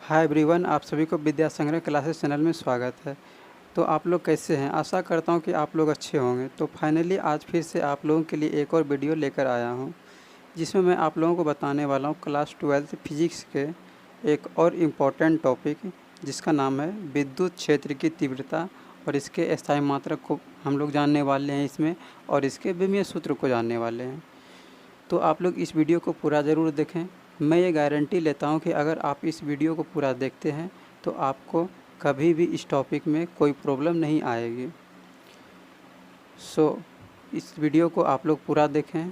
Hi everyone, आप सभी को विद्या संग्रह क्लासेस चैनल में स्वागत है। तो आप लोग कैसे हैं? आशा करता हूं कि आप लोग अच्छे होंगे। तो फाइनली आज फिर से आप लोगों के लिए एक और वीडियो लेकर आया हूं, जिसमें मैं आप लोगों को बताने वाला हूं क्लास 12th फिजिक्स के एक और इम्पोर्टेंट टॉपिक, जिसका नाम है विद्युत क्षेत्र की तीव्रता। और इसके स्थायी मात्रक को हम लोग जानने वाले हैं इसमें, और इसके विमीय सूत्र को जानने वाले हैं। तो आप लोग इस वीडियो को पूरा ज़रूर देखें। मैं ये गारंटी लेता हूँ कि अगर आप इस वीडियो को पूरा देखते हैं तो आपको कभी भी इस टॉपिक में कोई प्रॉब्लम नहीं आएगी। इस वीडियो को आप लोग पूरा देखें।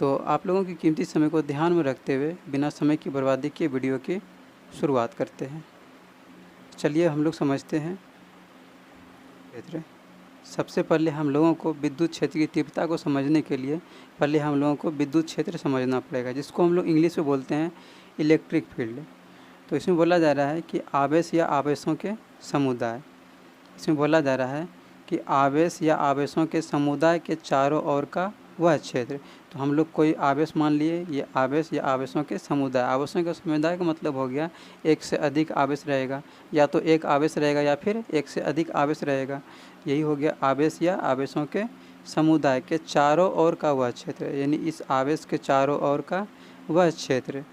तो आप लोगों की कीमती समय को ध्यान में रखते हुए बिना समय की बर्बादी के वीडियो की शुरुआत करते हैं। चलिए हम लोग समझते हैं। सबसे पहले हम लोगों को विद्युत क्षेत्र की तीव्रता को समझने के लिए पहले हम लोगों को विद्युत क्षेत्र समझना पड़ेगा, जिसको हम लोग इंग्लिश में बोलते हैं इलेक्ट्रिक फील्ड। तो इसमें बोला जा रहा है कि आवेश या आवेशों के समुदाय। इसमें बोला जा रहा है कि आवेश या आवेशों के समुदाय के चारों ओर का वह क्षेत्र। तो हम लोग कोई आवेश मान लिए, ये आवेश या आवेशों के समुदाय। आवेशों के समुदाय का मतलब हो गया एक से अधिक आवेश रहेगा, या तो एक आवेश रहेगा या फिर एक से अधिक आवेश रहेगा। यही हो गया आवेश या आवेशों के समुदाय के चारों ओर का वह क्षेत्र, यानी इस आवेश के चारों ओर का वह क्षेत्र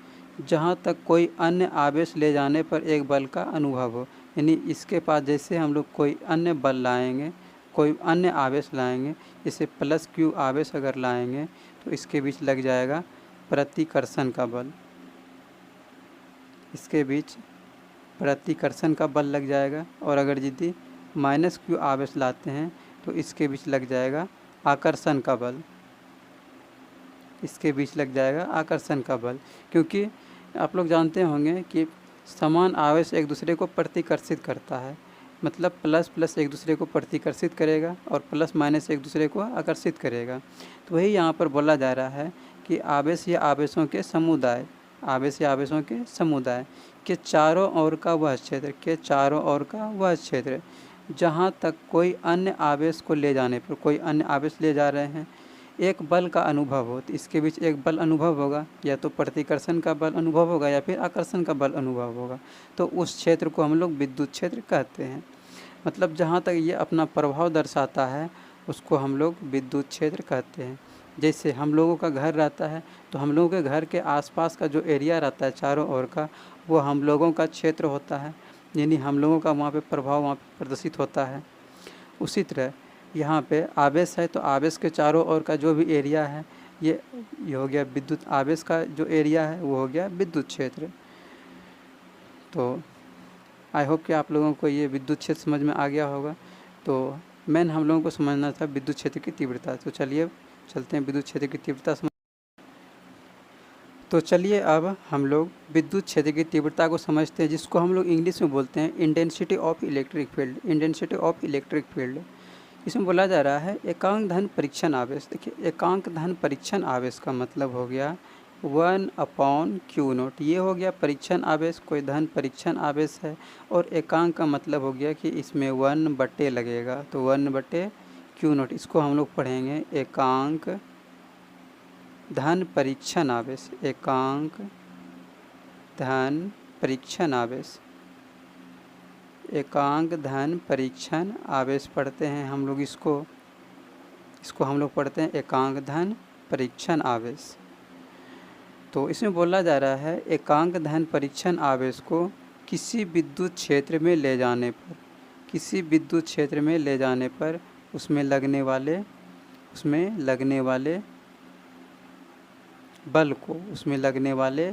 जहाँ तक कोई अन्य आवेश ले जाने पर एक बल का अनुभव हो। यानी इसके पास जैसे हम लोग कोई अन्य बल लाएंगे, कोई अन्य आवेश लाएंगे, जैसे प्लस क्यू आवेश अगर लाएंगे तो इसके बीच लग जाएगा प्रतिकर्षण का बल। इसके बीच प्रतिकर्षण का बल लग जाएगा। और अगर यदि माइनस क्यू आवेश लाते हैं तो इसके बीच लग जाएगा आकर्षण का बल। इसके बीच लग जाएगा आकर्षण का बल, क्योंकि आप लोग जानते होंगे कि समान आवेश एक दूसरे को प्रतिकर्षित करता है। मतलब प्लस प्लस एक दूसरे को प्रतिकर्षित करेगा और प्लस माइनस एक दूसरे को आकर्षित करेगा। तो वही यहाँ पर बोला जा रहा है कि आवेश या आवेशों के समुदाय, आवेश या आवेशों के समुदाय के चारों ओर का वह क्षेत्र, के चारों ओर का वह क्षेत्र जहाँ तक कोई अन्य आवेश को ले जाने पर, कोई अन्य आवेश ले जा रहे हैं, एक बल का अनुभव हो। तो इसके बीच एक बल अनुभव होगा, या तो प्रतिकर्षण का बल अनुभव होगा या फिर आकर्षण का बल अनुभव होगा। तो उस क्षेत्र को हम लोग विद्युत क्षेत्र कहते हैं। मतलब जहाँ तक ये अपना प्रभाव दर्शाता है उसको हम लोग विद्युत क्षेत्र कहते हैं। जैसे हम लोगों का घर रहता है, तो हम लोगों के घर के आसपास का जो एरिया रहता है चारों ओर का, वो हम लोगों का क्षेत्र होता है। यानी हम लोगों का वहाँ पे प्रभाव वहाँ पे प्रदर्शित होता है। उसी तरह यहाँ पे आवेश है, तो आवेश के चारों ओर का जो भी एरिया है ये हो गया विद्युत, आवेश का जो एरिया है वो हो गया विद्युत क्षेत्र। तो आई होप कि आप लोगों को ये विद्युत क्षेत्र समझ में आ गया होगा। तो मेन हम लोगों को समझना था विद्युत क्षेत्र की तीव्रता। तो चलिए चलते हैं विद्युत क्षेत्र की तीव्रता समझ। तो चलिए अब हम लोग विद्युत क्षेत्र की तीव्रता को समझते हैं, जिसको हम लोग इंग्लिश में बोलते हैं intensity of electric field. Intensity of electric field, इसमें बोला जा रहा है एकांक धन परीक्षण आवेश। देखिए, एकांक धन परीक्षण आवेश का मतलब हो गया 1/Q0। ये हो गया परीक्षण आवेश, कोई धन परीक्षण आवेश है। और एकांक का मतलब हो गया कि इसमें 1/, लगेगा, तो 1/Q0। इसको हम लोग पढ़ेंगे एकांक धन परीक्षण आवेश। एकांक धन परीक्षण आवेश, एकांक धन परीक्षण आवेश पढ़ते हैं हम लोग। इसको हम लोग पढ़ते हैं एकांक धन परीक्षण आवेश। तो इसमें बोला जा रहा है एकांक धन परीक्षण आवेश को किसी विद्युत क्षेत्र में ले जाने पर, किसी विद्युत क्षेत्र में ले जाने पर उसमें लगने वाले बल को, उसमें लगने वाले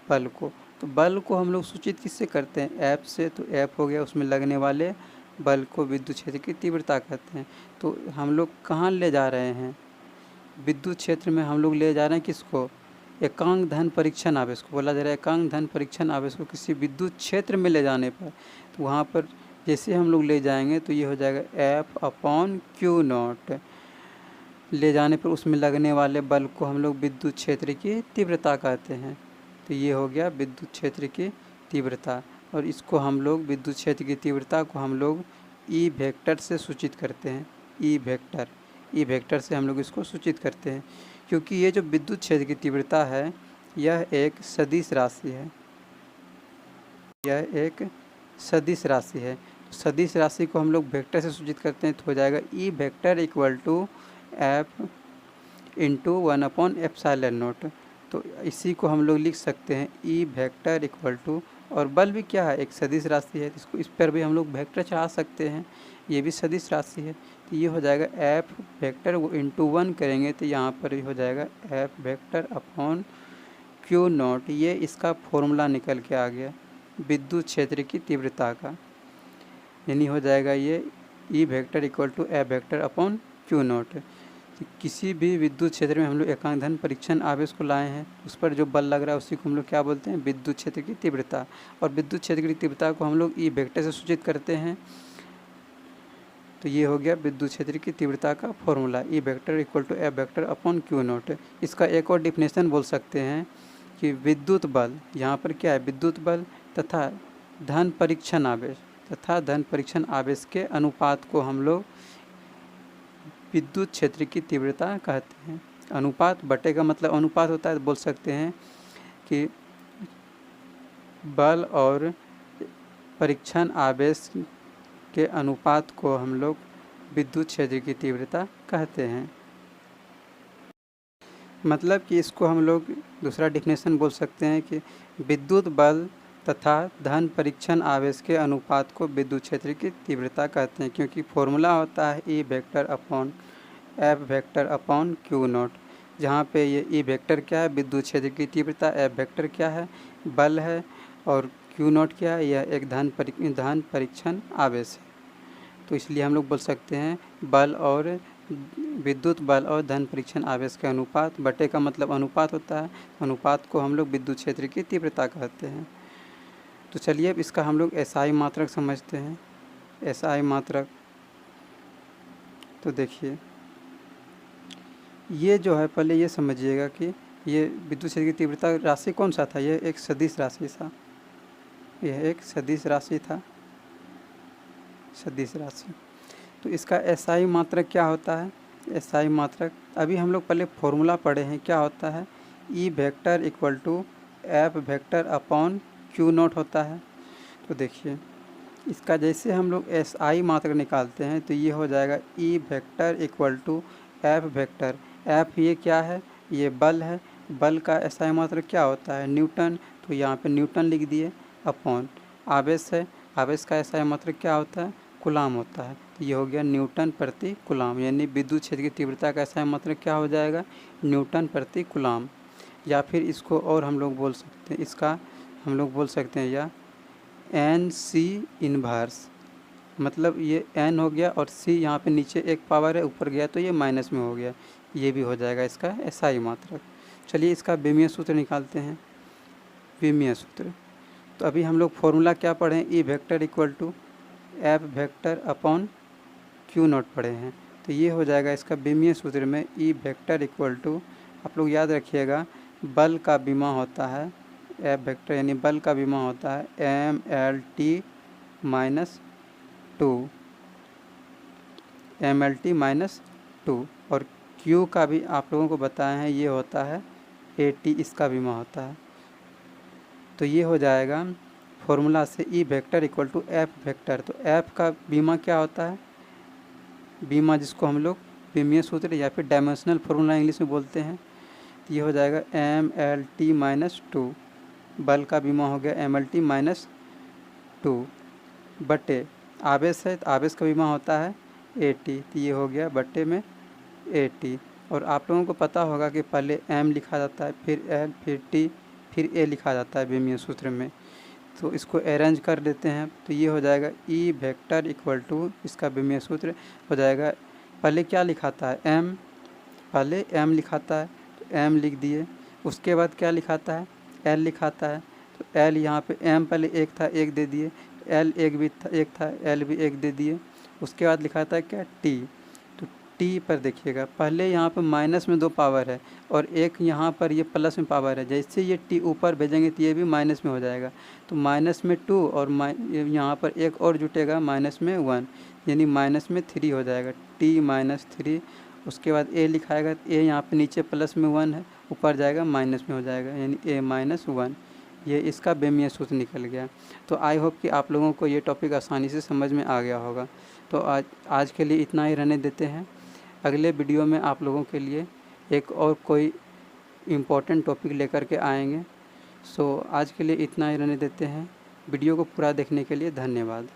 बल को, तो बल को हम लोग सूचित किससे करते हैं? एफ से। तो एफ हो गया उसमें लगने वाले बल को विद्युत क्षेत्र की तीव्रता कहते हैं। तो हम लोग कहाँ ले जा रहे हैं? विद्युत क्षेत्र में हम लोग ले जा रहे हैं किसको? एकांक धन परीक्षण आवेश को। बोला जा रहा है एकांक धन परीक्षण आवेश को किसी विद्युत क्षेत्र में ले जाने पर, तो वहाँ पर जैसे हम लोग ले जाएंगे तो ये हो जाएगा F/Q0। ले जाने पर उसमें लगने वाले बल को हम लोग विद्युत क्षेत्र की तीव्रता कहते हैं। तो ये हो गया विद्युत क्षेत्र की तीव्रता। और इसको हम लोग विद्युत क्षेत्र की तीव्रता को हम लोग ई वेक्टर से सूचित करते हैं। ई वेक्टर से हम लोग इसको सूचित करते हैं, क्योंकि ये जो विद्युत क्षेत्र की तीव्रता है यह एक सदिश राशि है। यह एक सदिश राशि है। तो सदिश राशि को हम लोग वेक्टर से सूचित करते हैं, तो हो जाएगा E vector equal to F into 1/ε0। तो इसी को हम लोग लिख सकते हैं ई वेक्टर इक्वल टू, और बल भी क्या है, एक सदिश राशि है, इसको इस पर भी हम लोग वेक्टर चढ़ा सकते हैं, ये भी सदिश राशि है। तो ये हो जाएगा एफ वेक्टर वो इंटू 1 करेंगे तो यहाँ पर भी हो जाएगा F vector upon q not. ये इसका फॉर्मूला निकल के आ गया विद्युत क्षेत्र की तीव्रता का, यानी हो जाएगा ये E vector equal to F vector upon q naught. तो किसी भी विद्युत क्षेत्र में हम लोग एकांक धन परीक्षण आवेश को लाए हैं, उस पर जो बल लग रहा है उसी को हम लोग क्या बोलते हैं, विद्युत क्षेत्र की तीव्रता। और विद्युत क्षेत्र की तीव्रता को हम लोग ई वेक्टर से सूचित करते हैं। तो ये हो गया विद्युत क्षेत्र की तीव्रता का formula, E vector equal to F vector upon q naught. इसका एक और डिफिनेशन बोल सकते हैं कि विद्युत बल, यहाँ पर क्या है, विद्युत बल तथा धन परीक्षण आवेश के अनुपात को हम लोग विद्युत क्षेत्र की तीव्रता कहते हैं। अनुपात बटे का मतलब अनुपात होता है, तो बोल सकते हैं कि बल और परीक्षण आवेश के अनुपात को हम लोग विद्युत क्षेत्र की तीव्रता कहते हैं। मतलब कि इसको हम लोग दूसरा डिफिनेशन बोल सकते हैं कि विद्युत बल तथा धन परीक्षण आवेश के अनुपात को विद्युत क्षेत्र की तीव्रता कहते हैं, क्योंकि फॉर्मूला होता है E vector upon F vector upon q not, जहाँ पे ये ई वेक्टर क्या है, विद्युत क्षेत्र की तीव्रता, एफ वेक्टर क्या है, बल है, और क्यू नॉट क्या है, यह एक धन परीक्षण आवेश है। तो इसलिए हम लोग बोल सकते हैं बल और विद्युत बल और धन परीक्षण आवेश के अनुपात, बटे का मतलब अनुपात होता है, अनुपात को हम लोग विद्युत क्षेत्र की तीव्रता कहते हैं। तो चलिए अब इसका हम लोग एसआई मात्रक समझते हैं। एसआई मात्रक, तो देखिए ये जो है, पहले ये समझिएगा कि ये विद्युत क्षेत्र की तीव्रता राशि कौन सा था, यह एक सदिश राशि था, यह एक सदिश राशि था, सदिश राशि। तो इसका एसआई मात्रक क्या होता है, एसआई मात्रक अभी हम लोग पहले फॉर्मूला पढ़े हैं, क्या होता है, E vector equal to F vector upon q naught होता है। तो देखिए इसका जैसे हम लोग एसआई मात्रक निकालते हैं तो ये हो जाएगा E vector equal to F vector, F ये क्या है, ये बल है, बल का एसआई मात्रक क्या होता है, न्यूटन, तो यहाँ पे न्यूटन लिख दिए, अपॉन आवेश है, आवेश का एसआई मात्रक क्या होता है, कूलाम होता है, तो ये हो गया न्यूटन प्रति कूलाम, यानी विद्युत क्षेत्र की तीव्रता का एसआई मात्रक क्या हो जाएगा, न्यूटन प्रति कूलाम। या फिर इसको और हम लोग बोल सकते हैं, इसका हम लोग बोल सकते हैं या एन सी इन्वर्स, मतलब ये एन हो गया और सी यहाँ पे नीचे एक पावर है, ऊपर गया तो ये माइनस में हो गया, ये भी हो जाएगा इसका एसआई मात्रक। चलिए इसका विमीय सूत्र निकालते हैं, विमीय सूत्र। तो अभी हम लोग फॉर्मूला क्या पढ़े हैं, E vector equal to F vector upon q naught पढ़े हैं। तो ये हो जाएगा इसका विमीय सूत्र में ई वेक्टर इक्वल टू, आप लोग याद रखिएगा बल का विमा होता है एफ वेक्टर, यानी बल का विमा होता है M L T minus 2, M L T minus 2, और क्यू का भी आप लोगों को बताए हैं ये होता है ए टी, इसका बीमा होता है। तो ये हो जाएगा फॉर्मूला से E vector equal to F vector. तो एफ का बीमा क्या होता है, बीमा जिसको हम लोग विमीय सूत्र या फिर डायमेंशनल फॉर्मूला इंग्लिश में बोलते हैं, तो ये हो जाएगा एम एल टी माइनस 2, बल का बीमा हो गया एम एल टी माइनस 2, बटे आवेश है तो आवेश का बीमा होता है ए टी, तो ये हो गया बट्टे में ए टी। और आप लोगों को पता होगा कि पहले एम लिखा जाता है, फिर एल, फिर टी, फिर ए लिखा जाता है विमीय सूत्र में। तो इसको अरेंज कर लेते हैं, तो ये हो जाएगा ई वेक्टर इक्वल टू, इसका विमीय सूत्र हो जाएगा, पहले क्या लिखाता है एम, पहले एम लिखाता है तो एम लिख दिए, उसके बाद क्या लिखाता है एल लिखाता है, तो एल यहाँ पे एम पहले एक था, एक दे दिए, एल एक था, एल भी एक दे दिए, उसके बाद लिखाता है क्या टी। तो टी पर देखिएगा पहले यहाँ पे माइनस में 2 पावर है और एक यहाँ पर ये प्लस में पावर है, जैसे ये टी ऊपर भेजेंगे तो ये भी माइनस में हो जाएगा, तो माइनस में 2 और यहाँ पर एक और जुटेगा माइनस में 1, यानी माइनस में 3 हो जाएगा, टी माइनस 3। उसके बाद ए लिखाएगा, ए यहाँ पे नीचे प्लस में 1 है, ऊपर जाएगा माइनस में हो जाएगा, यानी ए माइनस 1, ये इसका बेमियाँ सूत्र निकल गया। तो आई होप कि आप लोगों को ये टॉपिक आसानी से समझ में आ गया होगा। तो आज के लिए इतना ही रहने देते हैं। अगले वीडियो में आप लोगों के लिए एक और कोई इम्पोर्टेंट टॉपिक लेकर के आएंगे। सो आज के लिए इतना ही रहने देते हैं। वीडियो को पूरा देखने के लिए धन्यवाद।